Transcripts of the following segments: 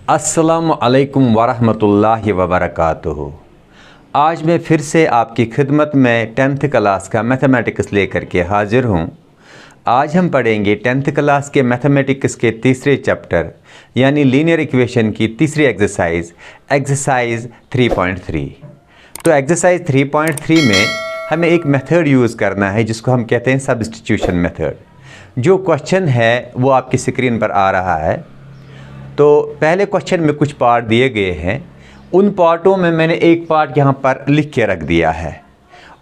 अस्सलामु अलैकुम वरहमतुल्लाहि वबरकातुहू। आज मैं फिर से आपकी खिदमत में 10th क्लास का मैथमेटिक्स लेकर के हाजिर हूँ। आज हम पढ़ेंगे 10th क्लास के मैथमेटिक्स के तीसरे चैप्टर यानी लीनियर इक्वेशन की तीसरी एक्सरसाइज 3.3। तो एक्सरसाइज 3.3 में हमें एक मेथड यूज़ करना है जिसको हम कहते हैं सब्स्टिट्यूशन मेथड। जो क्वेश्चन है वो आपकी स्क्रीन पर आ रहा है। तो पहले क्वेश्चन में कुछ पार्ट दिए गए हैं, उन पार्टों में मैंने एक पार्ट यहाँ पर लिख के रख दिया है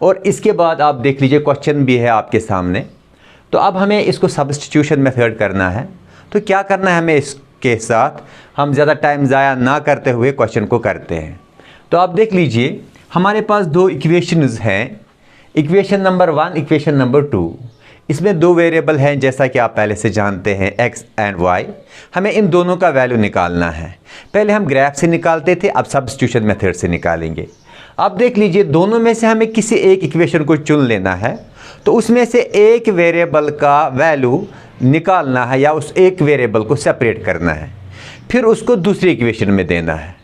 और इसके बाद आप देख लीजिए क्वेश्चन भी है आपके सामने। तो अब हमें इसको सब्स्टिट्यूशन मेथड करना है। तो क्या करना है हमें इसके साथ, हम ज़्यादा टाइम ज़ाया ना करते हुए क्वेश्चन को करते हैं। तो आप देख लीजिए हमारे पास दो इक्वेशंस हैं, इक्वेशन नंबर 1, इक्वेशन नंबर 2। इसमें दो वेरिएबल हैं जैसा कि आप पहले से जानते हैं, x एंड y। हमें इन दोनों का वैल्यू निकालना है। पहले हम ग्राफ से निकालते थे, अब सब्स्टिट्यूशन मेथड से निकालेंगे। अब देख लीजिए दोनों में से हमें किसी एक इक्वेशन को चुन लेना है। तो उसमें से एक वेरिएबल का वैल्यू निकालना है या उस एक वेरिएबल को सेपरेट करना है, फिर उसको दूसरी इक्वेशन में देना है।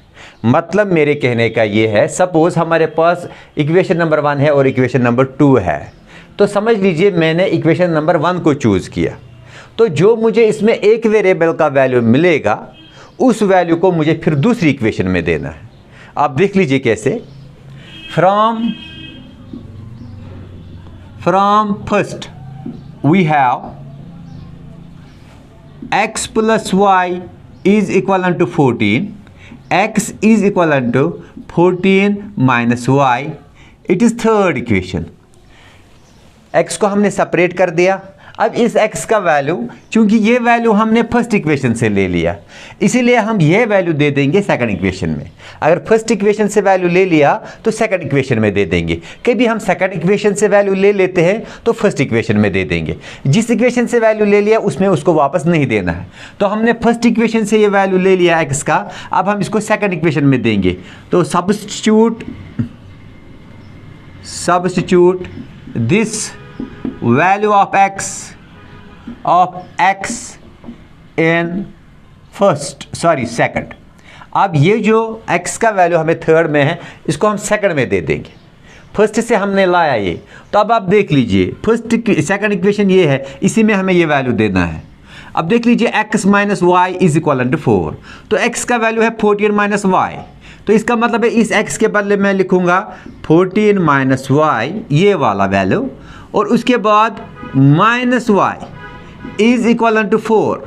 मतलब मेरे कहने का ये है, सपोज़ हमारे पास इक्वेशन नंबर 1 है और इक्वेशन नंबर 2 है। तो समझ लीजिए मैंने इक्वेशन नंबर 1 को चूज़ किया, तो जो मुझे इसमें एक वेरिएबल का वैल्यू मिलेगा उस वैल्यू को मुझे फिर दूसरी इक्वेशन में देना है। आप देख लीजिए कैसे, from first we have x plus y is equivalent to 14, x is equivalent to 14 minus y, it is third equation। x को हमने सेपरेट कर दिया। अब इस x का वैल्यू, चूंकि ये वैल्यू हमने फर्स्ट इक्वेशन से ले लिया, इसीलिए हम ये वैल्यू दे देंगे सेकंड इक्वेशन में। अगर फर्स्ट इक्वेशन से वैल्यू ले लिया तो सेकंड इक्वेशन में दे देंगे। कभी हम सेकंड इक्वेशन से वैल्यू ले लेते हैं तो फर्स्ट इक्वेशन में दे देंगे। जिस इक्वेशन से वैल्यू ले लिया उसमें उसको वापस नहीं देना है। तो हमने फर्स्ट इक्वेशन से ये वैल्यू ले लिया x का, अब हम इसको सेकंड इक्वेशन में देंगे। तो substitute this value of x in second। अब ये जो x का वैल्यू हमें थर्ड में है इसको हम सेकंड में दे देंगे। फर्स्ट से हमने लाया ये, तो अब आप देख लीजिए सेकंड इक्वेशन ये है, इसी में हमें ये वैल्यू देना है। अब देख लीजिए x minus y is equal to 4। तो x का वैल्यू है 14 माइनस वाई, तो इसका मतलब है इस x के बदले मैं लिखूंगा 14 माइनस वाई, ये वाला वैल्यू, और उसके बाद minus y is equal to 4।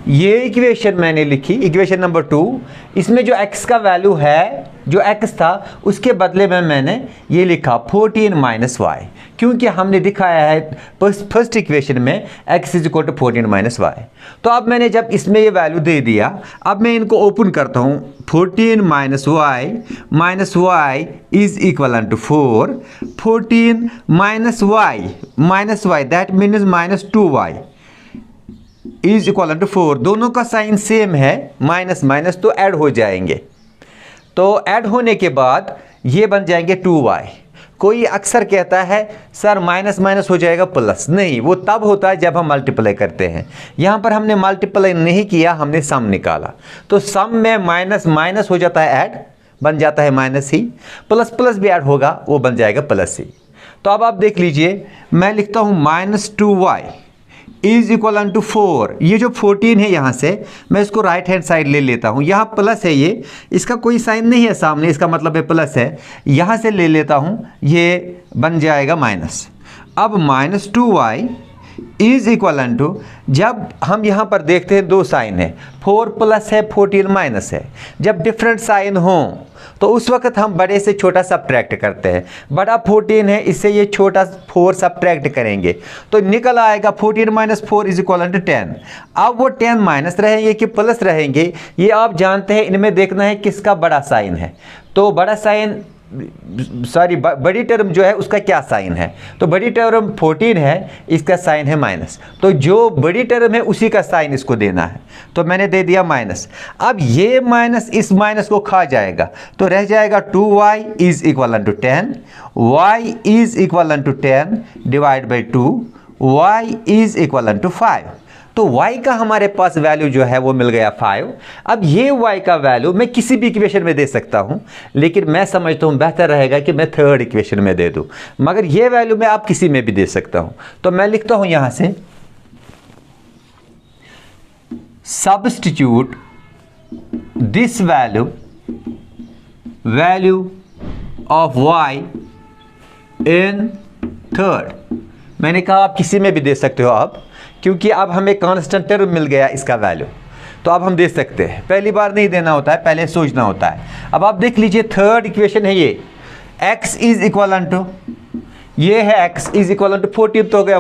ये इक्वेशन मैंने लिखी, इक्वेशन नंबर 2। इसमें जो x का वैल्यू है, जो x था उसके बदले में मैंने ये लिखा 14 माइनस वाई, क्योंकि हमने दिखाया है फर्स्ट इक्वेशन में x is equal to 14 minus y. तो अब मैंने जब इसमें ये वैल्यू दे दिया, अब मैं इनको ओपन करता हूँ। 14 minus y is equal to 4। 14 minus y that means minus 2y is equal to 4। दोनों का साइन सेम है, माइनस माइनस तो ऐड हो जाएंगे। तो ऐड होने के बाद ये बन जाएंगे 2y। कोई अक्सर कहता है सर माइनस माइनस हो जाएगा प्लस, नहीं, वो तब होता है जब हम मल्टीप्लाई करते हैं। यहाँ पर हमने मल्टीप्लाई नहीं किया, हमने सम निकाला। तो सम में माइनस माइनस हो जाता है ऐड, बन जाता है माइनस ही, प्लस प्लस भी ऐड होगा, वो बन जाएगा प्लस ही। तो अब आप देख लीजिए मैं लिखता हूँ minus 2y is equal to 4। ये जो 14 है यहाँ से मैं इसको राइट हैंड साइड ले लेता हूँ। यहाँ प्लस है, ये इसका कोई साइन नहीं है सामने, इसका मतलब है प्लस है। यहाँ से ले लेता हूँ, ये बन जाएगा माइनस। अब minus 2y is equal to, जब हम यहाँ पर देखते हैं दो साइन है, 4 प्लस है 14 माइनस है। जब डिफरेंट साइन हो तो उस वक्त हम बड़े से छोटा सब्ट्रैक्ट करते हैं। बड़ा 14 है, इससे ये छोटा 4 सब्ट्रैक्ट करेंगे तो निकल आएगा 14 माइनस 4 इज इक्वल टू 10। अब वो 10 माइनस रहेंगे कि प्लस रहेंगे, ये आप जानते हैं। इनमें देखना है किसका बड़ा साइन है। तो बड़ा साइन सॉरी बड़ी टर्म जो है उसका क्या साइन है, तो बड़ी टर्म 14 है, इसका साइन है माइनस, तो जो बड़ी टर्म है उसी का साइन इसको देना है, तो मैंने दे दिया माइनस। अब ये माइनस इस माइनस को खा जाएगा, तो रह जाएगा 2y is equal to 10, y is equal to 10 divide by 2, y is equal to 5। तो y का हमारे पास वैल्यू जो है वो मिल गया 5। अब ये y का वैल्यू मैं किसी भी इक्वेशन में दे सकता हूं, लेकिन मैं समझता हूं बेहतर रहेगा कि मैं थर्ड इक्वेशन में दे दूं, मगर ये वैल्यू मैं आप किसी में भी दे सकता हूं। तो मैं लिखता हूं यहां से substitute this value of y in third. मैंने कहा आप किसी में भी दे सकते हो आप, क्योंकि अब हमें कांस्टेंट टर्म मिल गया इसका वैल्यू, तो अब हम दे सकते हैं। पहली बार नहीं देना होता है, पहले सोचना होता है। अब आप देख लीजिए थर्ड इक्वेशन है ये, x इज इक्वल टू, ये है x इज इक्वल टू 14, तो हो गया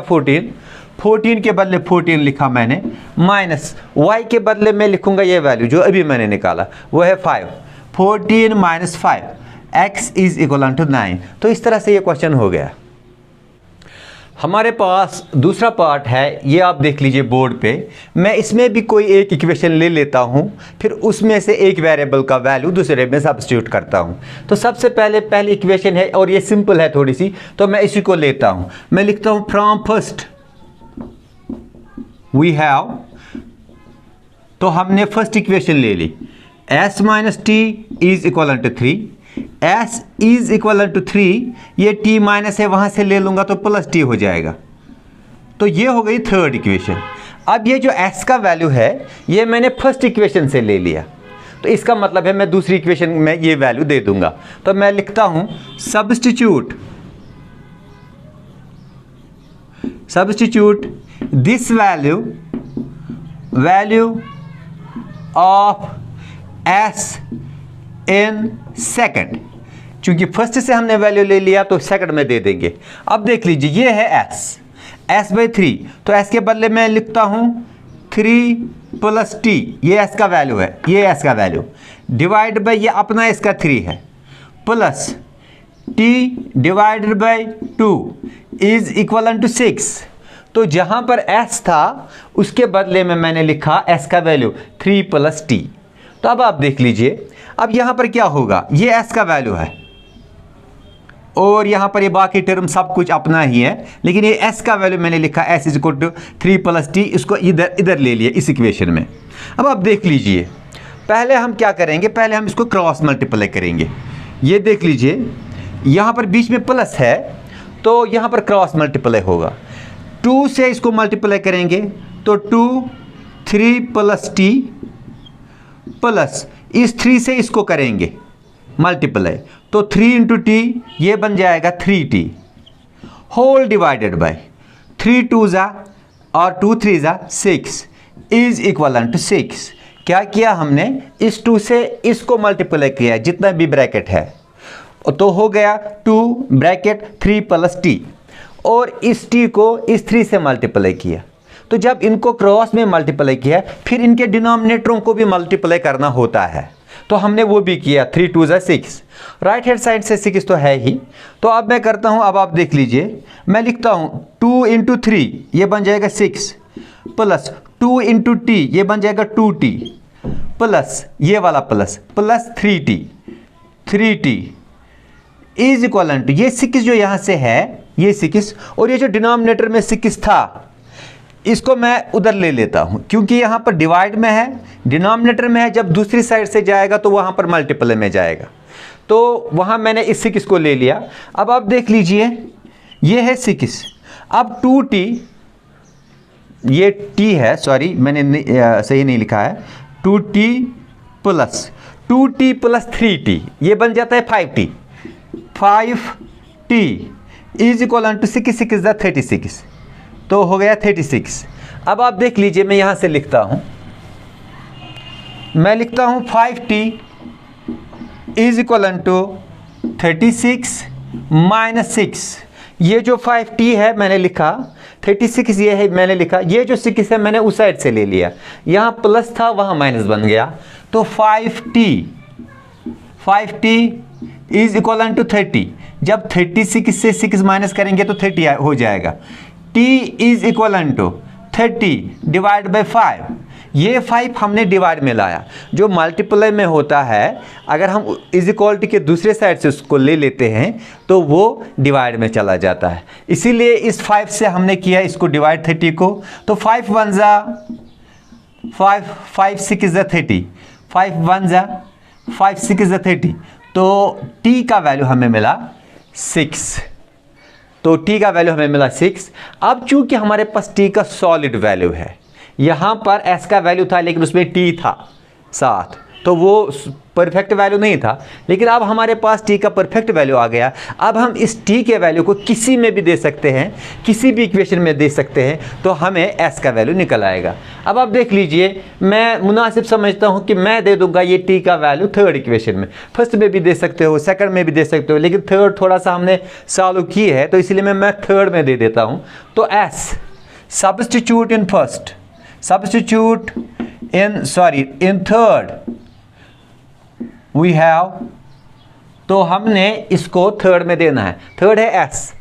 14 के बदले 14 लिखा मैंने, माइनस y के बदले में लिखूंगा ये वैल्यू जो अभी मैंने निकाला, वो है 5, 14 minus 5, x is equal to 9। तो इस तरह से ये क्वेश्चन हो गया। हमारे पास दूसरा पार्ट है, ये आप देख लीजिए बोर्ड पे। मैं इसमें भी कोई एक इक्वेशन ले लेता हूँ, फिर उसमें से एक वेरिएबल का वैल्यू दूसरे में सब्स्टिट्यूट करता हूँ। तो सबसे पहली इक्वेशन है और ये सिंपल है थोड़ी सी, तो मैं इसी को लेता हूँ। मैं लिखता हूँ फ्रॉम फर्स्ट वी हैव, तो हमने फर्स्ट इक्वेशन ले ली, s minus t is equal to 3, s is equal to 3, ये t माइनस है वहां से ले लूंगा तो प्लस t हो जाएगा। तो ये हो गई थर्ड इक्वेशन। अब ये जो s का वैल्यू है ये मैंने फर्स्ट इक्वेशन से ले लिया, तो इसका मतलब है मैं दूसरी इक्वेशन में ये वैल्यू दे दूंगा। तो मैं लिखता हूं substitute this value of s in second. चूंकि फर्स्ट से हमने वैल्यू ले लिया तो सेकंड में दे देंगे। अब देख लीजिए ये है s बाई 3, तो s के बदले में लिखता हूं 3 प्लस t, ये s का वैल्यू है, ये s का वैल्यू डिवाइड बाई ये अपना इसका 3 है, plus t divided by 2 is equal to 6। तो जहां पर s था उसके बदले में मैंने लिखा s का वैल्यू 3 प्लस t। तो अब आप देख लीजिए, अब यहां पर क्या होगा, ये s का वैल्यू है और यहां पर ये बाकी टर्म सब कुछ अपना ही है, लेकिन ये s का वैल्यू मैंने लिखा s is equal to 3 plus t, इसको इधर ले लिया इस इक्वेशन में। अब आप देख लीजिए, पहले हम क्या करेंगे, पहले हम इसको क्रॉस मल्टीप्लाई करेंगे। ये देख लीजिए यहां पर बीच में प्लस है तो यहां पर क्रॉस मल्टीप्लाई होगा, 2 से इसको मल्टीप्लाई करेंगे तो 2 3 प्लस टी प्लस इस 3 से इसको करेंगे मल्टीप्लाई, तो 3 इंटू टी ये बन जाएगा 3t होल डिवाइडेड बाय 3 2 ज़ा और 2 3 ज़ा 6 इज इक्वल टू 6। क्या किया हमने, इस 2 से इसको मल्टीप्लाई किया जितना भी ब्रैकेट है, तो हो गया 2 ब्रैकेट 3 प्लस टी, और इस t को इस 3 से मल्टीप्लाई किया। तो जब इनको क्रॉस में मल्टीप्लाई किया फिर इनके डिनोमिनेटरों को भी मल्टीप्लाई करना होता है, तो हमने वो भी किया, 3 2 ज़ा 6, राइट हैंड साइड से 6 तो है ही। तो अब मैं करता हूं, अब आप देख लीजिए, मैं लिखता हूं 2 इंटू 3 ये बन जाएगा 6 प्लस 2 इंटू टी ये बन जाएगा 2t प्लस ये वाला plus 3t is equal to ये 6 जो यहां से है ये 6, और ये जो डिनोमिनेटर में 6 था इसको मैं उधर ले लेता हूं, क्योंकि यहां पर डिवाइड में है, डिनोमिनेटर में है, जब दूसरी साइड से जाएगा तो वहां पर मल्टीप्लाई में जाएगा, तो वहां मैंने इस 6 को ले लिया। अब आप देख लीजिए ये है 6, अब 2t, ये t है, सॉरी मैंने सही नहीं लिखा है, 2t प्लस 3t ये बन जाता है 5t इज इक्वल टू 6 6 ज़ा 36, तो हो गया 36। अब आप देख लीजिए मैं यहां से लिखता हूं, मैं लिखता हूं 5t is equal to 36 minus 6, ये जो 5t है मैंने लिखा, 36 ये है मैंने लिखा, ये जो 6 है मैंने उस साइड से ले लिया, यहाँ प्लस था वहाँ माइनस बन गया, तो 5t इज इक्वल टू 30। जब 36 से 6 माइनस करेंगे तो 30 हो जाएगा। t is equal to 30 divide by 5। ये 5 हमने डिवाइड में लाया। जो मल्टीप्लाई में होता है अगर हम इज इक्वलिटी के दूसरे साइड से उसको ले लेते हैं तो वो डिवाइड में चला जाता है। इसीलिए इस 5 से हमने किया इसको डिवाइड 30 को। तो 5 1 जा 5, 5 6 जा 30, 5 1 जा 5 6 जा 30। तो t का वैल्यू हमें मिला 6। तो t का वैल्यू हमें मिला 6। अब चूंकि हमारे पास t का सॉलिड वैल्यू है, यहाँ पर s का वैल्यू था लेकिन उसमें t था साथ, तो वो परफेक्ट वैल्यू नहीं था। लेकिन अब हमारे पास t का परफेक्ट वैल्यू आ गया। अब हम इस t के वैल्यू को किसी में भी दे सकते हैं, किसी भी इक्वेशन में दे सकते हैं, तो हमें s का वैल्यू निकल आएगा। अब आप देख लीजिए, मैं मुनासिब समझता हूँ कि मैं दे दूंगा ये t का वैल्यू थर्ड इक्वेशन में। फर्स्ट में भी दे सकते हो, सेकंड में भी दे सकते हो, लेकिन थर्ड थोड़ा सा हमने सॉल्व की है तो इसलिए मैं थर्ड में दे देता हूँ। तो s substitute in first, substitute in third we have, तो हमने इसको थर्ड में देना है। थर्ड है s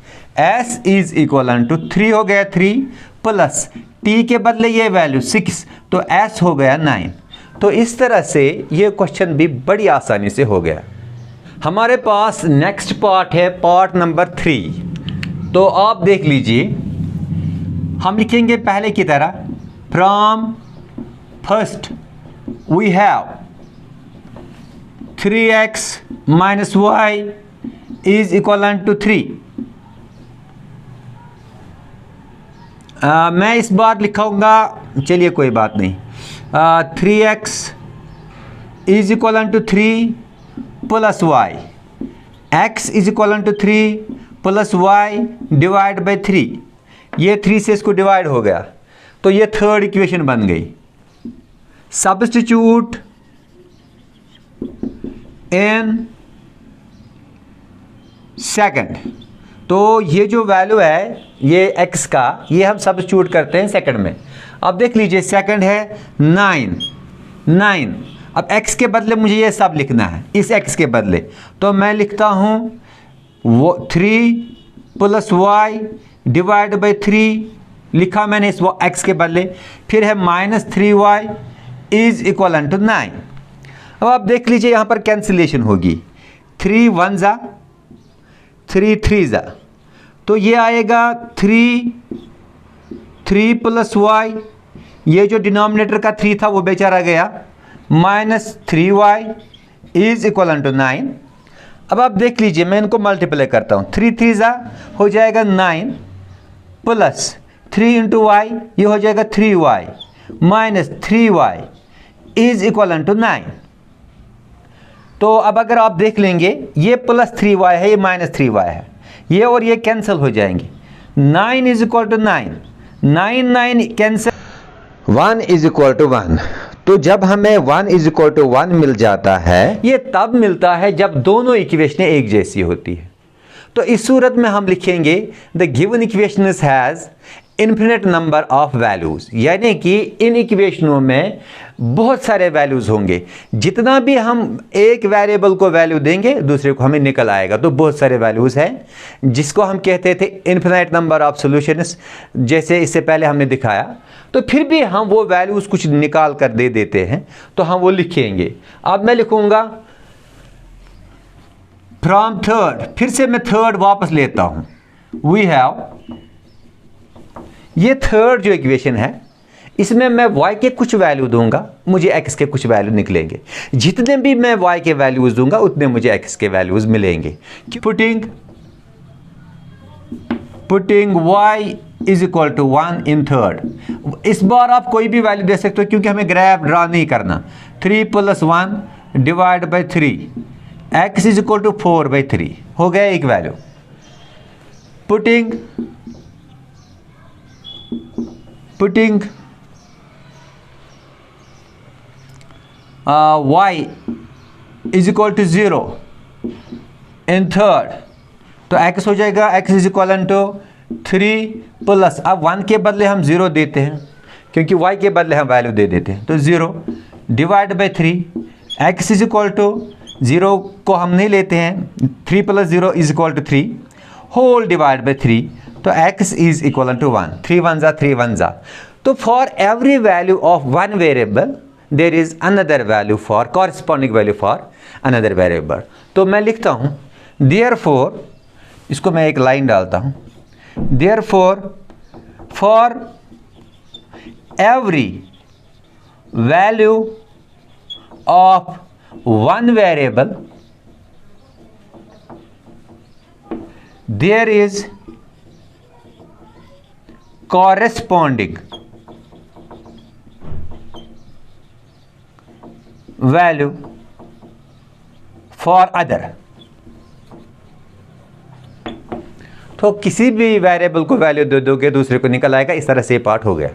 इज इक्वल टू 3 हो गया 3 प्लस t के बदले ये वैल्यू 6, तो s हो गया 9। तो इस तरह से ये क्वेश्चन भी बड़ी आसानी से हो गया। हमारे पास नेक्स्ट पार्ट है पार्ट नंबर 3। तो आप देख लीजिए, हम लिखेंगे पहले की तरह, from first we have 3x minus y is equal to 3। मैं इस बार लिखाऊंगा, चलिए कोई बात नहीं। 3x is equal to 3 plus y, x is equal to 3 plus y divide by 3। ये 3 से इसको डिवाइड हो गया, तो ये थर्ड इक्वेशन बन गई। सब्स्टिट्यूट इन सेकंड, तो ये जो वैल्यू है ये x का, ये हम सब्स्टिट्यूट करते हैं सेकंड में। अब देख लीजिए, सेकंड है 9। अब x के बदले मुझे ये सब लिखना है, इस x के बदले, तो मैं लिखता हूँ 3 प्लस y डिवाइड बाई 3 लिखा मैंने इस x के बदले। फिर है -3y इज इक्वल टू 9। अब आप देख लीजिए, यहाँ पर कैंसिलेशन होगी, 3 1 जा 3 3 जा, तो ये आएगा 3 प्लस y, ये जो डिनोमिनेटर का 3 था वो बेचारा गया, -3y इज इक्वल टू 9। अब आप देख लीजिए, मैं इनको मल्टीप्लाई करता हूँ, 3 3 जा हो जाएगा 9 प्लस 3 इंटू वाई, ये हो जाएगा 3y minus 3y is equal to 9। तो अब अगर आप देख लेंगे, ये प्लस 3y है, ये माइनस 3y है, ये और ये कैंसिल हो जाएंगे। 9 is equal to 9, 9 cancel, 1 is equal to 1। तो जब हमें 1 इज इक्वल टू 1 मिल जाता है, ये तब मिलता है जब दोनों इक्वेशनें एक जैसी होती है। तो इस सूरत में हम लिखेंगे the given equation has infinite number of values, यानी कि इन इक्वेशनों में बहुत सारे वैल्यूज़ होंगे। जितना भी हम एक वेरिएबल को वैल्यू देंगे दूसरे को हमें निकल आएगा। तो बहुत सारे वैल्यूज़ हैं जिसको हम कहते थे इन्फिनिट नंबर ऑफ सॉल्यूशंस, जैसे इससे पहले हमने दिखाया। तो फिर भी हम वो वैल्यूज़ कुछ निकाल कर दे देते हैं, तो हम वो लिखेंगे। अब मैं लिखूँगा फ्रॉम थर्ड, फिर से मैं थर्ड वापस लेता हूँ। वी हैव, ये थर्ड जो इक्वेशन है, इसमें मैं y के कुछ वैल्यू दूंगा, मुझे x के कुछ वैल्यू निकलेंगे। जितने भी मैं y के वैल्यूज दूंगा उतने मुझे x के वैल्यूज मिलेंगे। Putting y is equal to 1 in third. इस बार आप कोई भी वैल्यू दे सकते हो क्योंकि हमें ग्राफ ड्रा नहीं करना। 3 plus 1 divide by 3, x is equal to 4/3 हो गया एक value. Putting y is equal to 0 in third, तो x हो जाएगा x is equal to 3 plus, अब 1 के बदले हम 0 देते हैं क्योंकि y के बदले हम वैल्यू दे देते हैं, तो 0 divide by 3, x is equal to 0 को हम नहीं लेते हैं, 3 + 0 is equal to 3 whole divide by 3, तो x इज इक्वल टू 1, 3 1 जा 3 1 जा। तो for every value of one variable there is another value for corresponding value for another variable. तो मैं लिखता हूँ देयरफॉर, इसको मैं एक लाइन डालता हूँ, therefore for every value of one variable there is corresponding value for other। तो किसी भी वेरिएबल को वैल्यू दे दोगे दूसरे को निकल आएगा। इस तरह से ये पार्ट हो गया।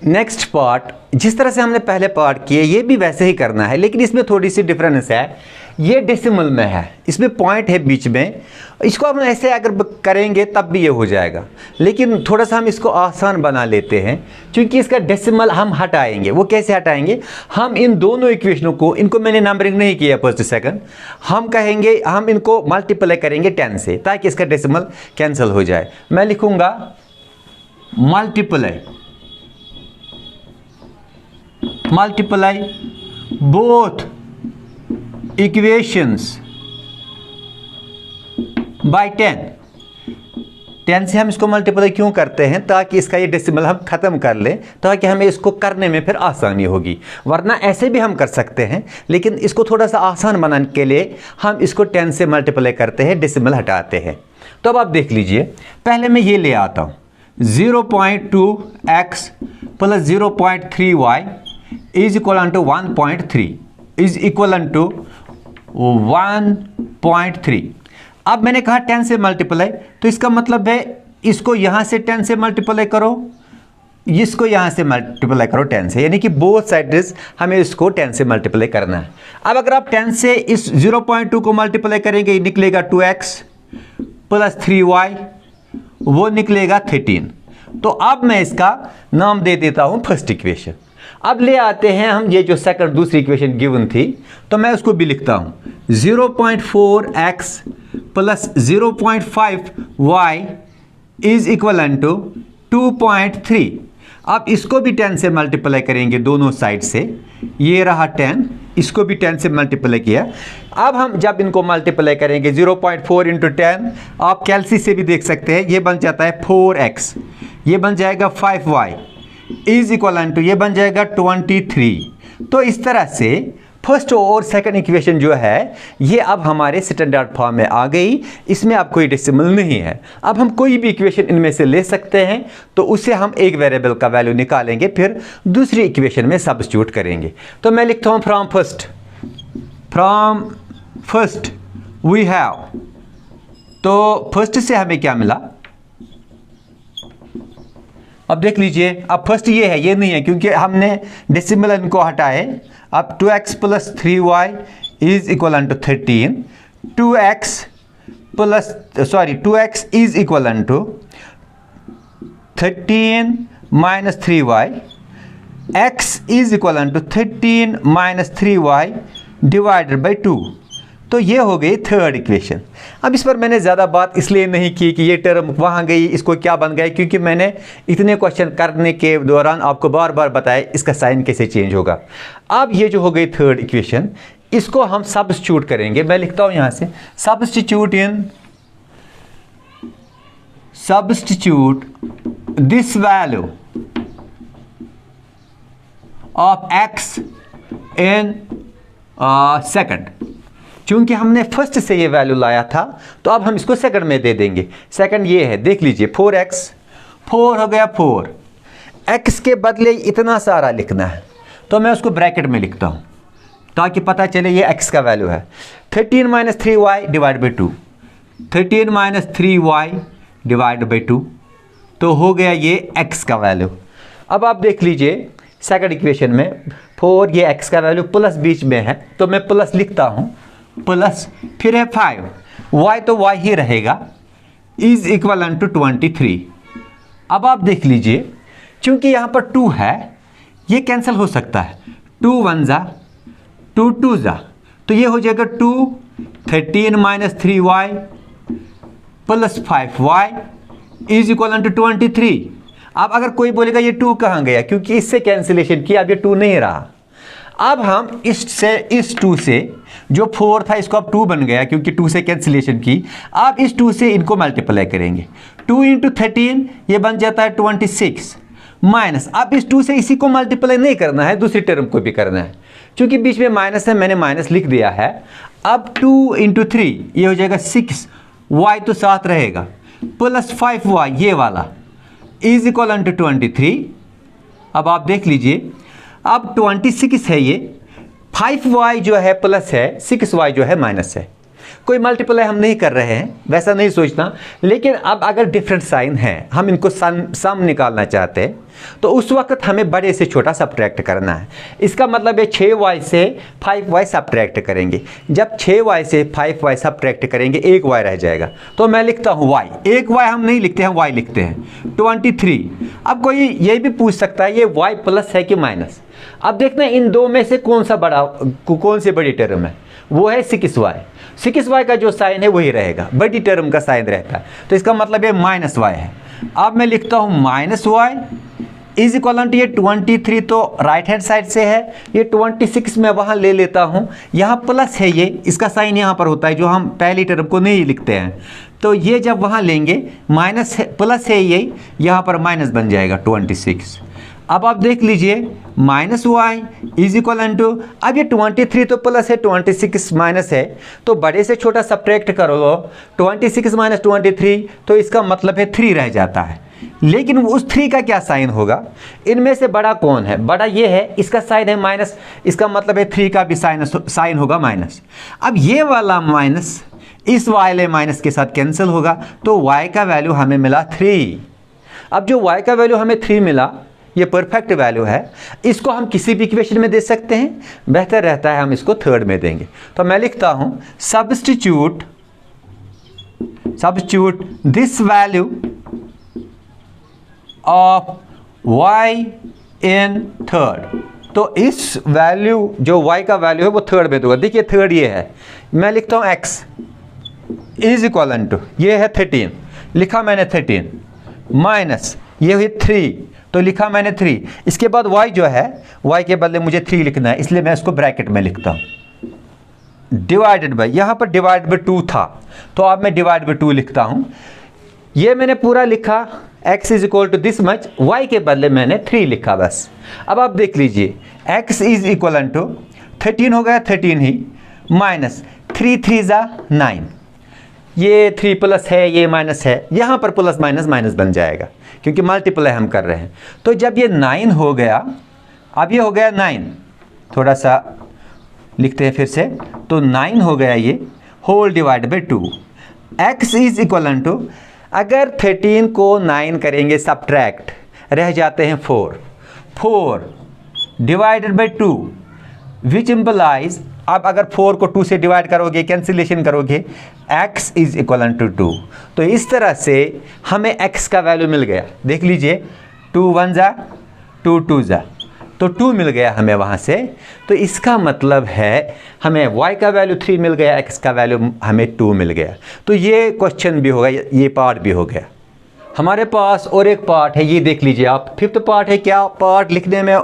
नेक्स्ट पार्ट, जिस तरह से हमने पहले पार्ट किए ये भी वैसे ही करना है, लेकिन इसमें थोड़ी सी डिफरेंस है। ये डेसिमल में है, इसमें पॉइंट है बीच में, इसको हम ऐसे अगर करेंगे तब भी ये हो जाएगा, लेकिन थोड़ा सा हम इसको आसान बना लेते हैं क्योंकि इसका डेसिमल हम हटाएंगे। वो कैसे हटाएंगे, हम इन दोनों इक्वेशनों को, इनको मैंने नंबरिंग नहीं किया फर्स्ट सेकंड, हम कहेंगे हम इनको मल्टीप्लाई करेंगे 10 से ताकि इसका डेसिमल कैंसिल हो जाए। मैं लिखूंगा मल्टीप्लाई बोथ इक्वेशंस बाय 10 से हम इसको मल्टीप्लाई क्यों करते हैं, ताकि इसका ये डेसिमल हम खत्म कर लें, ताकि हमें इसको करने में फिर आसानी होगी। वरना ऐसे भी हम कर सकते हैं, लेकिन इसको थोड़ा सा आसान बनाने के लिए हम इसको 10 से मल्टीप्लाई करते हैं, डेसिमल हटाते हैं। तो अब आप देख लीजिए, पहले मैं ये ले आता हूँ 0.2x + 0.3y is equal to 1.3 is equal to 1.3। अब मैंने कहा 10 से मल्टीप्लाई, तो इसका मतलब है इसको यहाँ से 10 से मल्टीप्लाई करो, इसको यहाँ से मल्टीप्लाई करो 10 से, यानी कि बोथ साइड्स हमें इसको 10 से मल्टीप्लाई करना है। अब अगर आप 10 से इस 0.2 को मल्टीप्लाई करेंगे, निकलेगा 2x + 3y, वो निकलेगा 13। तो अब मैं इसका नाम दे देता हूँ फर्स्ट इक्वेशन। अब ले आते हैं हम ये जो सेकंड दूसरी इक्वेशन गिवन थी, तो मैं उसको भी लिखता हूँ 0.4x + 0.5y is equal to 2.3। अब इसको भी 10 से मल्टीप्लाई करेंगे दोनों साइड से, ये रहा 10, इसको भी 10 से मल्टीप्लाई किया। अब हम जब इनको मल्टीप्लाई करेंगे 0.4 × 10, आप कैलसी से भी देख सकते हैं, ये बन जाता है 4x, ये बन जाएगा 5y इज इक्वल टू, ये बन जाएगा 23। तो इस तरह से फर्स्ट और सेकंड इक्वेशन जो है ये अब हमारे स्टैंडर्ड फॉर्म में आ गई, इसमें अब कोई डेसिमल नहीं है। अब हम कोई भी इक्वेशन इनमें से ले सकते हैं, तो उससे हम एक वेरिएबल का वैल्यू निकालेंगे, फिर दूसरी इक्वेशन में सब्स्टिट्यूट करेंगे। तो मैं लिखता हूँ फ्रॉम फर्स्ट वी हैव, तो फर्स्ट से हमें क्या मिला, अब देख लीजिए। अब फर्स्ट ये है, ये नहीं है क्योंकि हमने डेसिमल इनको हटाए। अब 2x + 3y is equal to 13, 2x is equal to 13 - 3y, x is equal to 13 - 3y divided by 2। तो ये हो गई थर्ड इक्वेशन। अब इस पर मैंने ज़्यादा बात इसलिए नहीं की कि ये टर्म वहाँ गई, इसको क्या बन गया, क्योंकि मैंने इतने क्वेश्चन करने के दौरान आपको बार बार बताया इसका साइन कैसे चेंज होगा। अब ये जो हो गई थर्ड इक्वेशन, इसको हम सब्स्टिट्यूट करेंगे। मैं लिखता हूँ यहाँ से substitute this value of x in second. चूंकि हमने फर्स्ट से ये वैल्यू लाया था, तो अब हम इसको सेकंड में दे देंगे। सेकंड ये है, देख लीजिए 4x, 4 हो गया 4, x के बदले इतना सारा लिखना है, तो मैं उसको ब्रैकेट में लिखता हूँ ताकि पता चले ये x का वैल्यू है। 13 - 3y divide by 2, 13 - 3y divide by 2, तो हो गया ये x का वैल्यू। अब आप देख लीजिए सेकंड इक्वेशन में 4, ये x का वैल्यू प्लस बीच में है, तो मैं प्लस लिखता हूँ, प्लस फिर है 5, y तो y ही रहेगा, इज इक्वल टू 23। अब आप देख लीजिए, चूंकि यहाँ पर 2 है, ये कैंसिल हो सकता है, 2 1 जा 2 2 जा, तो ये हो जाएगा 2 13 minus 3y plus 5y is equal to 23। अब अगर कोई बोलेगा ये 2 कहाँ गया, क्योंकि इससे कैंसिलेशन किया, अब ये 2 नहीं रहा। अब हम इस 2 से जो 4 था इसको अब 2 बन गया, क्योंकि 2 से कैंसिलेशन की। अब इस 2 से इनको मल्टीप्लाई करेंगे, 2 इंटू 13 ये बन जाता है 26 माइनस, अब इस 2 से इसी को मल्टीप्लाई नहीं करना है, दूसरी टर्म को भी करना है, क्योंकि बीच में माइनस है, मैंने माइनस लिख दिया है। अब 2 इंटू 3 ये हो जाएगा 6, y तो साथ रहेगा, प्लस 5y ये वाला इज इक्वल टू 23। अब आप देख लीजिए, अब 26 है ये, 5y जो है प्लस है, 6y जो है माइनस है। कोई मल्टीप्लाई हम नहीं कर रहे हैं, वैसा नहीं सोचना, लेकिन अब अगर डिफरेंट साइन है, हम इनको सम निकालना चाहते हैं, तो उस वक्त हमें बड़े से छोटा सब्ट्रैक्ट करना है। इसका मतलब है 6y से 5y सब्ट्रैक्ट करेंगे। जब 6y से 5y सब्ट्रैक्ट करेंगे, एक y रह जाएगा, तो मैं लिखता हूँ y, एक y हम नहीं लिखते हैं, y लिखते हैं 23। अब कोई ये भी पूछ सकता है ये y प्लस है कि माइनस। अब देखना इन दो में से कौन सी बड़ी टर्म है, वो है 6y। 6y का जो साइन है वही रहेगा, बड़ी टर्म का साइन रहता है, तो इसका मतलब ये माइनस y है। अब मैं लिखता हूँ minus y is equal to ये 23 तो राइट हैंड साइड से है, ये 26 मैं वहाँ ले लेता हूँ, यहाँ प्लस है, ये इसका साइन यहाँ पर होता है जो हम पहली टर्म को नहीं लिखते हैं, तो ये जब वहाँ लेंगे माइनस है, प्लस है, ये यहाँ पर माइनस बन जाएगा 26। अब आप देख लीजिए minus y is equal to, अब ये 23 तो प्लस है, 26 माइनस है, तो बड़े से छोटा सब्ट्रैक्ट करो, 26 माइनस 23 तो इसका मतलब है 3 रह जाता है। लेकिन उस 3 का क्या साइन होगा, इनमें से बड़ा कौन है, बड़ा ये है, इसका साइन है माइनस, इसका मतलब है 3 का भी साइन होगा माइनस। अब ये वाला माइनस इस वाले माइनस के साथ कैंसिल होगा, तो y का वैल्यू हमें मिला 3। अब जो y का वैल्यू हमें 3 मिला, ये परफेक्ट वैल्यू है, इसको हम किसी भी इक्वेशन में दे सकते हैं, बेहतर रहता है हम इसको थर्ड में देंगे। तो मैं लिखता हूं substitute this value of y in third. तो इस वैल्यू जो y का वैल्यू है वो थर्ड में दूंगा। देखिए थर्ड ये है, मैं लिखता हूं x इज इक्वल टू, ये है 13, लिखा मैंने 13 माइनस ये हुई 3, तो लिखा मैंने 3। इसके बाद y जो है, y के बदले मुझे 3 लिखना है, इसलिए मैं इसको ब्रैकेट में लिखता हूँ, डिवाइडेड बाय, यहाँ पर डिवाइड बाय 2 था, तो अब मैं डिवाइड बाय 2 लिखता हूँ। ये मैंने पूरा लिखा, x is equal to this much, y के बदले मैंने 3 लिखा बस। अब आप देख लीजिए x इज इक्वल टू 13 हो गया, 13 ही माइनस 3 3 9, ये 3 प्लस है, ये माइनस है, यहाँ पर प्लस माइनस माइनस बन जाएगा क्योंकि मल्टीप्लाई हम कर रहे हैं। तो जब ये 9 हो गया, अब ये हो गया 9, थोड़ा सा लिखते हैं फिर से, तो 9 हो गया ये, whole divide by 2। x is equal to, अगर 13 को 9 करेंगे सब्ट्रैक्ट, रह जाते हैं 4 डिवाइडेड बाय 2 विच इम्प्लाइज, अब अगर 4 को 2 से डिवाइड करोगे, कैंसिलेशन करोगे, x इज इक्वल टू 2। तो इस तरह से हमें x का वैल्यू मिल गया। देख लीजिए 2 1 जा 2 2 जा, तो 2 मिल गया हमें वहाँ से। तो इसका मतलब है हमें y का वैल्यू 3 मिल गया, x का वैल्यू हमें 2 मिल गया। तो ये क्वेश्चन भी हो गया, ये पार्ट भी हो गया। हमारे पास और एक पार्ट है, ये देख लीजिए आप, 5th पार्ट है। क्या पार्ट लिखने में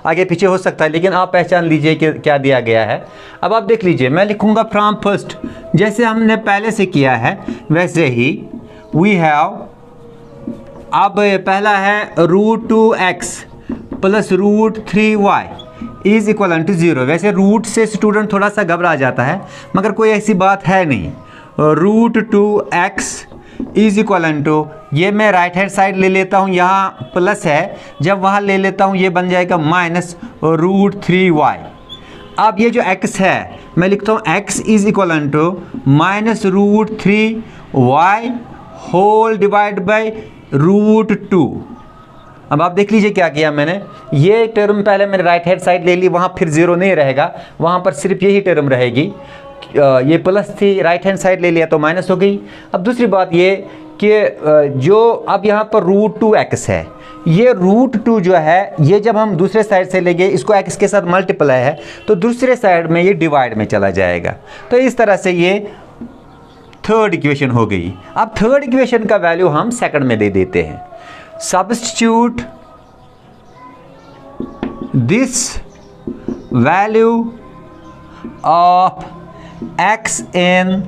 आगे पीछे हो सकता है, लेकिन आप पहचान लीजिए कि क्या दिया गया है। अब आप देख लीजिए, मैं लिखूंगा फ्रॉम फर्स्ट, जैसे हमने पहले से किया है वैसे ही वी हैव। अब पहला है √2x plus √3y is equal to 0। वैसे रूट से स्टूडेंट थोड़ा सा घबरा जाता है, मगर कोई ऐसी बात है नहीं। √2x इज इक्वल टू, ये मैं राइट हैंड साइड ले लेता हूँ, यहाँ प्लस है, जब वहाँ ले लेता हूँ ये बन जाएगा माइनस √3y। अब ये जो x है मैं लिखता हूँ x is equal to minus √3y whole divide by √2। अब आप देख लीजिए क्या किया मैंने, ये टर्म पहले मैंने राइट हैंड साइड ले ली, वहाँ फिर 0 नहीं रहेगा, वहाँ पर सिर्फ यही टर्म रहेगी। ये प्लस थी, राइट हैंड साइड ले लिया तो माइनस हो गई। अब दूसरी बात ये कि जो अब यहाँ पर √2x है, ये √2 जो है ये जब हम दूसरे साइड से लेंगे, इसको x के साथ मल्टीप्लाई है तो दूसरे साइड में ये डिवाइड में चला जाएगा। तो इस तरह से ये थर्ड इक्वेशन हो गई। अब थर्ड इक्वेशन का वैल्यू हम सेकंड में दे देते हैं। Substitute this value of x in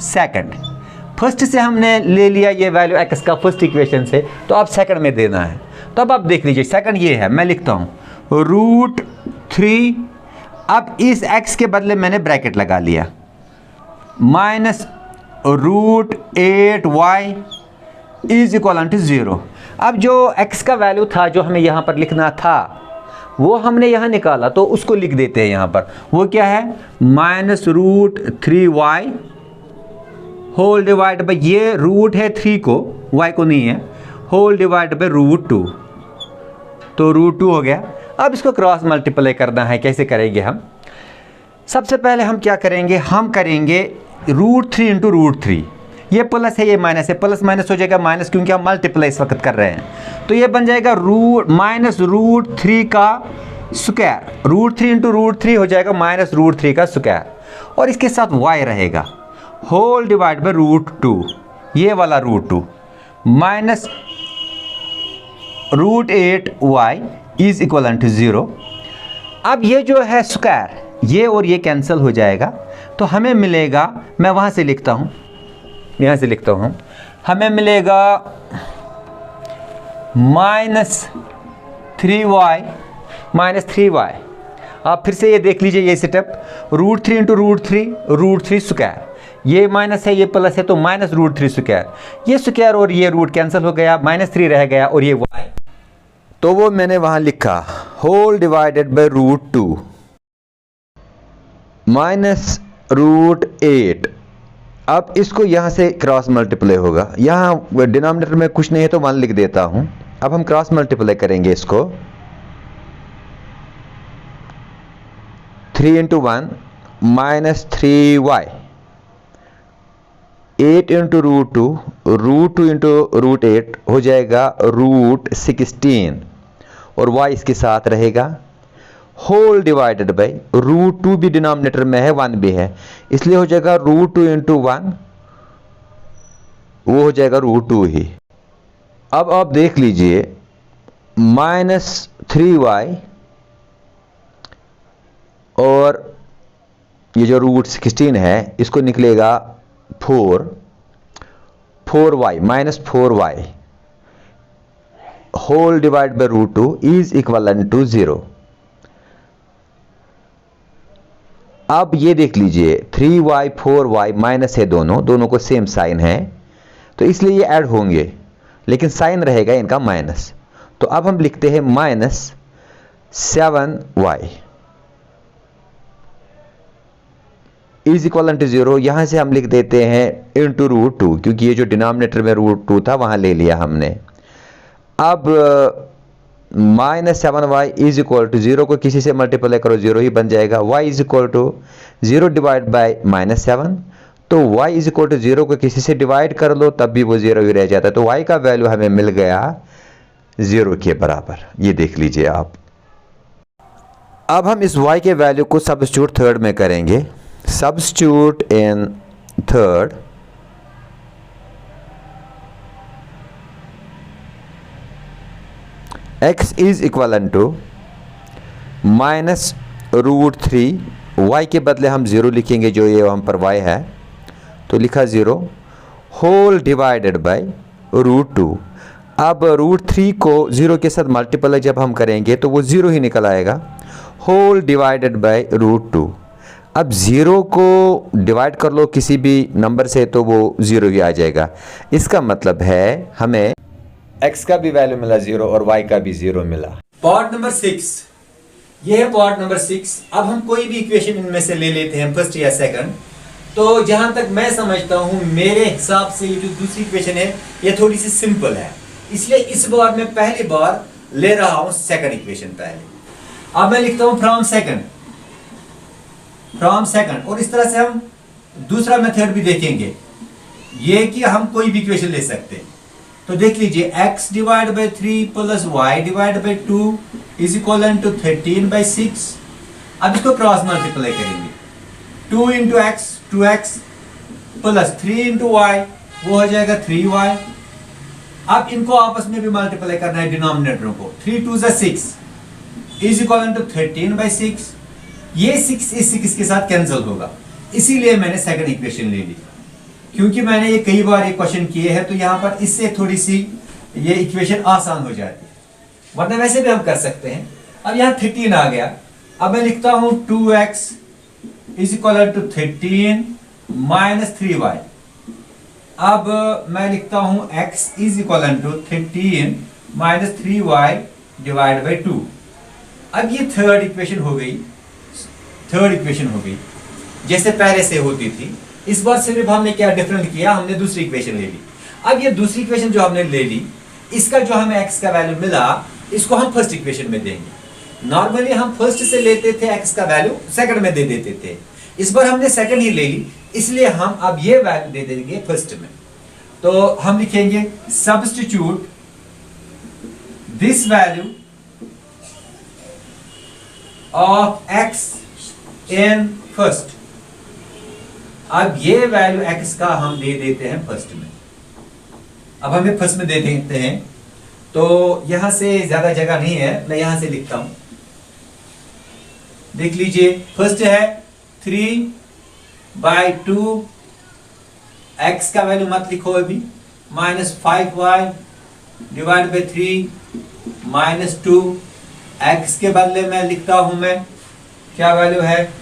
second. First से हमने ले लिया ये वैल्यू x का फर्स्ट इक्वेशन से, तो अब सेकंड में देना है। तो अब आप देख लीजिए सेकंड ये है, मैं लिखता हूँ √3। अब इस x के बदले मैंने ब्रैकेट लगा लिया, minus √8y is equal to 0। अब जो x का वैल्यू था जो हमें यहाँ पर लिखना था वो हमने यहाँ निकाला, तो उसको लिख देते हैं यहाँ पर। वो क्या है, -√3y होल डिवाइड बाई, ये रूट है 3 को, y को नहीं है, होल डिवाइड बाई √2, तो √2 हो गया। अब इसको क्रॉस मल्टीप्लाई करना है। कैसे करेंगे हम? सबसे पहले हम क्या करेंगे, हम करेंगे √3 इंटू √3। ये प्लस है, ये माइनस है, प्लस माइनस हो जाएगा माइनस, क्योंकि हम मल्टीप्लाई इस वक्त कर रहे हैं। तो ये बन जाएगा -√3 का स्क्वायर। √3 इंटू √3 हो जाएगा -√3 का स्क्वायर, और इसके साथ y रहेगा, होल डिवाइड बाई √2, ये वाला √2 minus √8y is equal to 0। अब ये जो है स्क्वायर, ये और ये कैंसिल हो जाएगा, तो हमें मिलेगा, मैं वहाँ से लिखता हूँ, यहाँ से लिखता हूँ, हमें मिलेगा -3y। आप फिर से ये देख लीजिए ये सेटअप, √3 इंटू √3 स्क्वायर, ये माइनस है ये प्लस है, तो -√3 स्क्वायर, ये स्क्वायर और ये रूट कैंसिल हो गया, -3 रह गया, और ये y, तो वो मैंने वहाँ लिखा होल डिवाइडेड बाई √2 -√8। अब इसको यहाँ से क्रॉस मल्टीप्लाई होगा, यहाँ डिनोमिनेटर में कुछ नहीं है तो 1 लिख देता हूँ। अब हम क्रॉस मल्टीप्लाई करेंगे इसको, 3 इंटू 1 -3y, 8 इंटू √2 इंटू √8 हो जाएगा √16, और y इसके साथ रहेगा, होल डिवाइडेड बाई √2 भी डिनोमिनेटर में है, 1 भी है, इसलिए हो जाएगा √2 इंटू 1, वो हो जाएगा √2 ही। अब आप देख लीजिए -3y और ये जो √16 है इसको निकलेगा 4y -4y whole divide by √2 is equal to 0। अब ये देख लीजिए 3y 4y माइनस है, दोनों को सेम साइन है, तो इसलिए ये ऐड होंगे, लेकिन साइन रहेगा इनका माइनस। तो अब हम लिखते हैं -7y इज इक्वल टू 0। यहां से हम लिख देते हैं इंटू √2, क्योंकि ये जो डिनोमिनेटर में √2 था वहां ले लिया हमने। अब -7y इज इक्वल टू 0 को किसी से मल्टीप्लाई करो, 0 ही बन जाएगा। y is equal to 0 divide by -7, तो y इज इक्वल टू 0 को किसी से डिवाइड कर लो तब भी वो 0 ही रह जाता है। तो y का वैल्यू हमें मिल गया 0 के बराबर, ये देख लीजिए आप। अब हम इस y के वैल्यू को सब्स्टिट्यूट थर्ड में करेंगे। Substitute in third, x is equal to -√3, y के बदले हम 0 लिखेंगे, जो ये हम पर y है, तो लिखा 0 होल डिवाइडेड बाई √2। अब √3 को 0 के साथ मल्टीप्लाई जब हम करेंगे तो वो 0 ही निकल आएगा, होल डिवाइडेड बाई √2। अब 0 को डिवाइड कर लो किसी भी नंबर से तो वो 0 ही आ जाएगा। इसका मतलब है हमें x का भी वैल्यू मिला 0 और y का भी 0 मिला। पार्ट नंबर 6, ये है पार्ट नंबर 6। अब हम कोई भी इक्वेशन इनमें से ले लेते हैं, फर्स्ट या सेकंड। तो जहां तक मैं समझता हूं, मेरे हिसाब से ये जो दूसरी इक्वेशन है ये थोड़ी सी सिंपल है, इसलिए इस बार मैं पहली बार ले रहा हूं सेकंड इक्वेशन पहले। अब मैं लिखता हूं फ्रॉम सेकंड, और इस तरह से हम दूसरा मेथड भी देखेंगे, ये कि हम कोई भी इक्वेशन ले सकते हैं। तो देख लीजिए x divide by 3 plus y divide by 2 is equal to 13/6। अब इसको क्रॉस मल्टीप्लाई करेंगे, 2 into x 2x plus 3 into y वो हो जाएगा 3y। अब इनको आपस में भी मल्टीप्लाई करना है डिनोमिनेटरों को, 3 2 6 इज इक्वल टू 13/6। ये 6 इस 6 के साथ कैंसिल होगा, इसीलिए मैंने सेकंड इक्वेशन ले ली, क्योंकि मैंने ये कई बार ये क्वेश्चन किए हैं, तो यहाँ पर इससे थोड़ी सी ये इक्वेशन आसान हो जाती है, वरना वैसे भी हम कर सकते हैं। अब यहाँ 13 आ गया, अब मैं लिखता हूं 2x is equal to 13 minus 3y। अब मैं लिखता हूं x is equal to 13 minus 3y divide by 2। अब ये थर्ड इक्वेशन हो गई, जैसे पहले से होती थी। इस बार सिर्फ हमने क्या डिफरेंट किया, हमने दूसरी इक्वेशन ले ली। अब ये दूसरी इक्वेशन जो हमने ले ली, इसका जो हमें x का वैल्यू मिला, इसको हम फर्स्ट इक्वेशन में देंगे। नॉर्मली हम फर्स्ट से लेते थे, x का वैल्यू सेकंड में दे देते थे। इस बार हमने सेकंड ही ले ली, इसलिए हम अब ये वैल्यू दे देंगे फर्स्ट में। तो हम लिखेंगे substitute this value of x in first. अब ये वैल्यू x का हम दे देते हैं फर्स्ट में। अब हमें फर्स्ट में दे देते हैं, तो यहां से ज्यादा जगह नहीं है, मैं यहां से लिखता हूं। देख लीजिए, फर्स्ट है 3/2, x का वैल्यू मत लिखो अभी, minus 5y divide by 3 minus 2। x के बदले में लिखता हूं मैं, क्या वैल्यू है,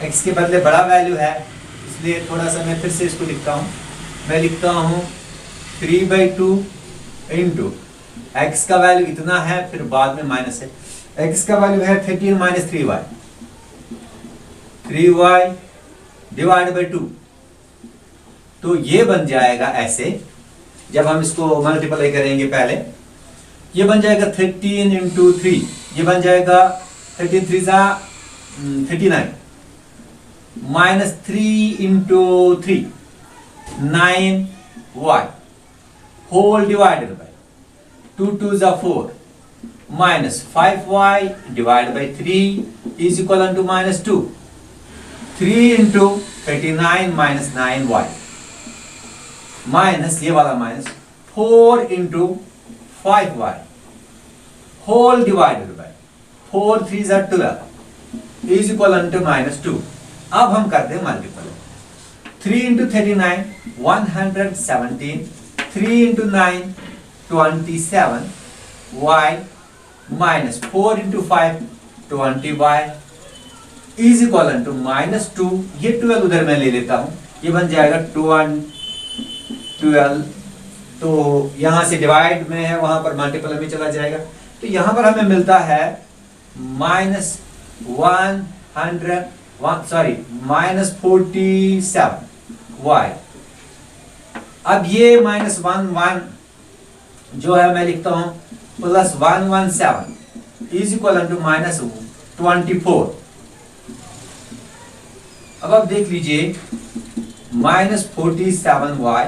x के बदले बड़ा वैल्यू है, इसलिए थोड़ा सा मैं फिर से इसको लिखता हूं। मैं लिखता हूं 3/2 इंटू x का वैल्यू इतना है, फिर बाद में माइनस है, x का वैल्यू है 13 माइनस 3y डिवाइड बाई 2। तो ये बन जाएगा ऐसे, जब हम इसको मल्टीप्लाई करेंगे पहले, ये बन जाएगा 13 इंटू 3, ये बन जाएगा 13 3 39 minus 3 into 3 9y whole divided by 2 2 4 minus 5y divide by 3 is equal to minus 2। 3 into 39 minus 9y minus ये वाला minus 4 into 5y whole divided by 4 3 12 is equal to minus 2। अब हम करते हैं multiple, 3 into 39 117, 3 into 9 27 y minus 4 into 5 20y is equal to minus 2। ये 12 उधर मैं ले लेता हूं, ये बन जाएगा 12। तो यहां से डिवाइड में है, वहां पर मल्टीपल में चला जाएगा, तो यहां पर हमें मिलता है माइनस 47 y। अब ये माइनस 1 जो है मैं लिखता हूं plus 117 is equal to minus 24। अब आप देख लीजिए, minus 47y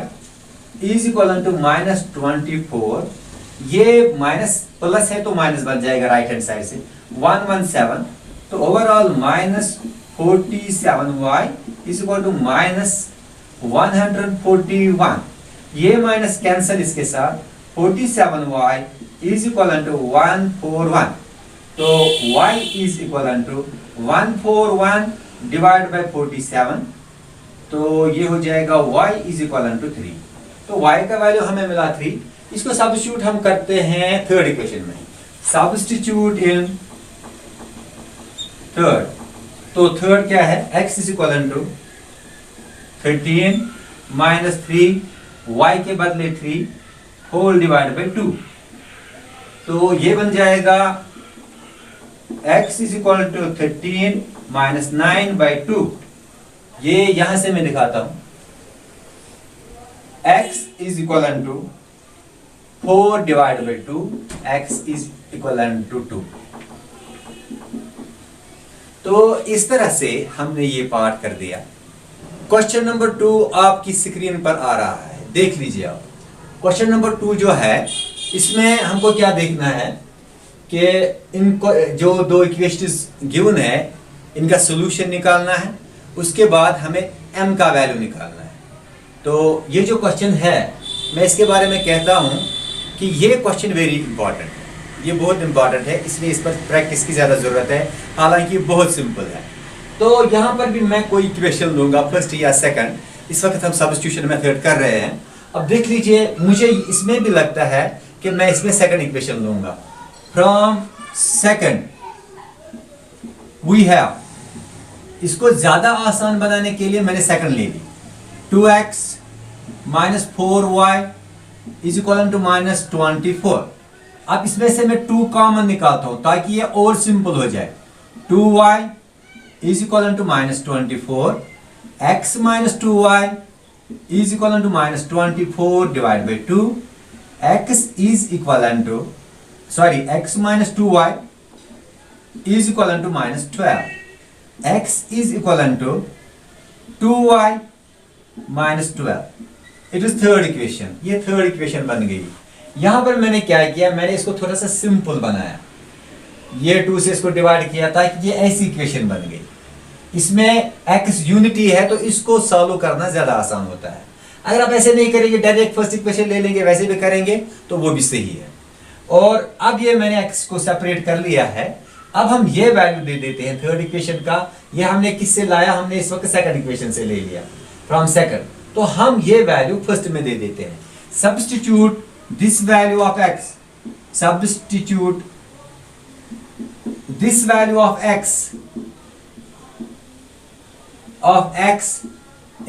is equal to minus 24। ये माइनस प्लस है तो माइनस बन जाएगा राइट हैंड साइड से, 117। तो overall minus 47y is equal to minus 141। ये माइनस कैंसल इसके साथ, 47y इज इक्वल टू 141। तो y is equal to 141 divide by 47, तो ये हो जाएगा y इज इक्वल टू 3। तो y का वैल्यू हमें मिला 3। इसको सब्स्टिट्यूट हम करते हैं थर्ड इक्वेशन में, सब्स्टिट्यूट इन थर्ड। तो थर्ड क्या है, x is equal to 13 minus 3 y के बदले 3 होल डिवाइड बाई 2। तो ये बन जाएगा x is equal to 13 minus 9/2। ये यहां से मैं दिखाता हूं, x is equal to 4 divide by 2, x is equal to 2। तो इस तरह से हमने ये पार्ट कर दिया। क्वेश्चन नंबर 2 आपकी स्क्रीन पर आ रहा है, देख लीजिए आप। क्वेश्चन नंबर 2 जो है, इसमें हमको क्या देखना है कि इनको जो दो इक्वेशंस गिवन है इनका सोल्यूशन निकालना है, उसके बाद हमें m का वैल्यू निकालना है। तो ये जो क्वेश्चन है मैं इसके बारे में कहता हूँ कि ये क्वेश्चन वेरी इंपॉर्टेंट है, ये बहुत इंपॉर्टेंट है, इसलिए इस पर प्रैक्टिस की ज़्यादा ज़रूरत है, हालांकि ये बहुत सिंपल है। तो यहाँ पर भी मैं कोई इक्वेशन लूँगा फर्स्ट या सेकंड, इस वक्त हम सब्स्टिट्यूशन मेथड कर रहे हैं। अब देख लीजिए, मुझे इसमें भी लगता है कि मैं इसमें सेकंड इक्वेशन लूँगा। फ्रॉम सेकंड वी हैव, इसको ज़्यादा आसान बनाने के लिए मैंने सेकंड ले ली। 2x minus 4y is equal to minus 24। अब इसमें से मैं 2 कॉमन निकालता हूं ताकि ये और सिंपल हो जाए। 2y is equal to minus 24, x minus 2y is equal to minus 24 divide by 2, x is equal to x minus 2y is equal to minus 12, x is equal to 2y minus 12। It is third equation, ये third equation बन गई। यहां पर मैंने क्या किया, मैंने इसको थोड़ा सा सिंपल बनाया, ये 2 से इसको डिवाइड किया ताकि ये ऐसी इक्वेशन बन गई। इसमें x यूनिटी है तो इसको सॉल्व करना ज्यादा आसान होता है। अगर आप ऐसे नहीं करेंगे, डायरेक्ट फर्स्ट इक्वेशन ले लेंगे, वैसे भी करेंगे तो वो भी सही है। और अब ये मैंने x को सेपरेट कर लिया है। अब हम ये वैल्यू दे देते हैं थर्ड इक्वेशन का। ये हमने किससे लाया, हमने इस वक्त सेकंड इक्वेशन से ले लिया, फ्रॉम सेकंड। तो हम ये वैल्यू फर्स्ट में दे देते हैं। Substitute this value of x, substitute this value of x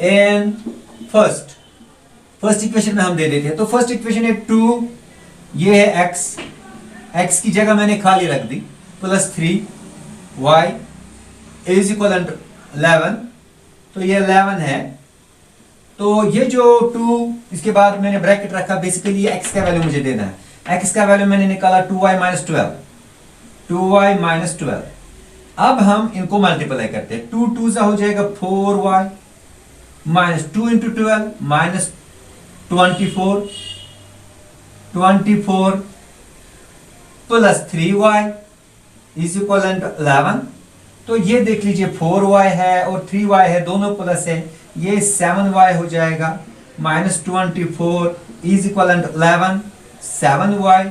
in first equation में हम दे देते हैं। तो फर्स्ट इक्वेशन है 2, ये है x की जगह मैंने खाली रख दी, plus 3y is equal to 11। तो ये 11 है। तो ये जो 2 इसके बाद मैंने ब्रैकेट रखा, बेसिकली ये x का वैल्यू मुझे देना है। x का वैल्यू मैंने निकाला 2y माइनस 12, 2y माइनस 12। अब हम इनको मल्टीप्लाई करते हैं। 2 2 हो जाएगा 4y minus 2 into 12 minus 24 plus 3y is equal to 11। तो ये देख लीजिए 4y है और 3y है, दोनों प्लस है, ये 7y हो जाएगा minus 24 is equal to 11, 7y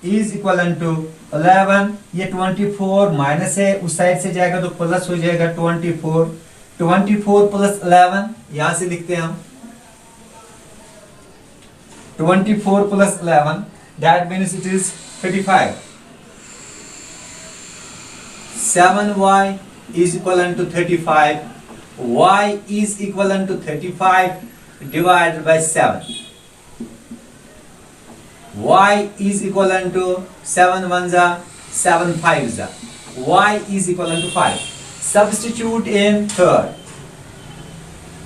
is equal to 11। ये 24 माइनस है, उस साइड से जाएगा तो प्लस हो जाएगा 24 प्लस 11, यहां से लिखते हैं हम 24 plus 11, that means it is 35। 7y is equivalent to 35, y is equivalent to 35 divided by 7, y is equivalent to 7 1s are 7 5s are, y is equivalent to 5. Substitute in third,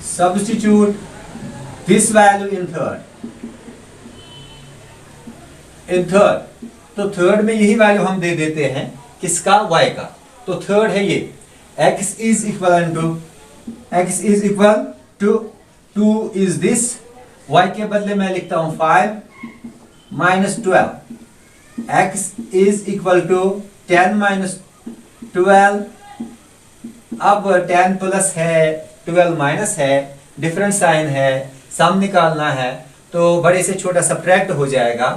substitute this value in third, तो third में यही value हम दे देते हैं, किसका, y का। तो third है ये x is equal to 2 is this, y के बदले मैं लिखता हूं 5 minus 12, x is equal to 10 minus 12। अब 10 प्लस है 12 माइनस है, डिफरेंट साइन है, सम निकालना है तो बड़े से छोटा सब्ट्रैक्ट हो जाएगा।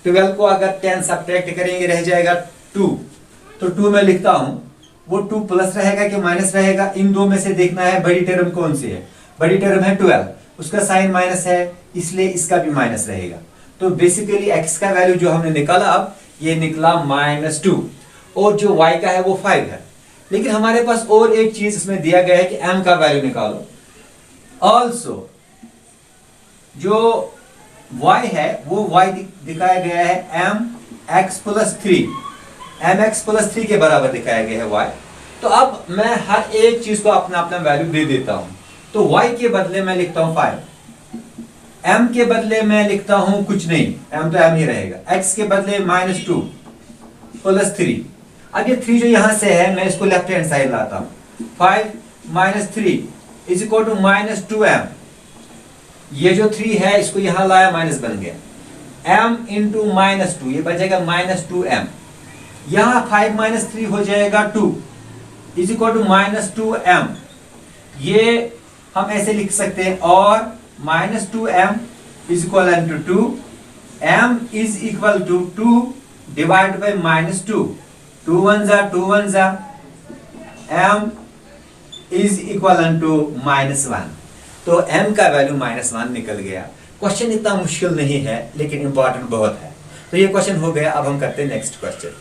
12 को अगर 10 सब्ट्रैक्ट करेंगे रह जाएगा 2, तो 2 में लिखता हूं, वो 2 प्लस रहेगा कि माइनस रहेगा, इन दो में से देखना है बड़ी टर्म कौन सी है। बड़ी टर्म है 12, उसका साइन माइनस है इसलिए इसका भी माइनस रहेगा। तो बेसिकली x का वैल्यू जो हमने निकाला, अब ये निकला -2, और जो y का है वो 5 है। लेकिन हमारे पास और एक चीज इसमें दिया गया है कि m का वैल्यू निकालो। ऑल्सो जो y है वो y दिखाया गया है mx प्लस 3, mx प्लस 3 के बराबर दिखाया गया है y। तो अब मैं हर एक चीज को अपना अपना वैल्यू दे देता हूं। तो y के बदले मैं लिखता हूं 5, m के बदले मैं लिखता हूं कुछ नहीं, m तो m ही रहेगा, x के बदले -2 प्लस 3। अब ये 3 जो यहां से है मैं इसको लेफ्ट हैंड साइड लाता हूं, 5 minus 3 is equal to -2m। ये जो 3 है इसको यहां लाया, माइनस बन गया, m इंटू -2, ये बचेगा -2m। यहाँ 5 - 3 हो जाएगा 2 इज इक्वल टू -2m। ये हम ऐसे लिख सकते हैं, और -2m is equal to 2, m is equal to 2 divide by -2, 2 1 जा 2 1 जा, m इज इक्वल टू -1। तो m का वैल्यू -1 निकल गया। क्वेश्चन इतना मुश्किल नहीं है, लेकिन इंपॉर्टेंट बहुत है। तो ये क्वेश्चन हो गया। अब हम करते हैं नेक्स्ट क्वेश्चन।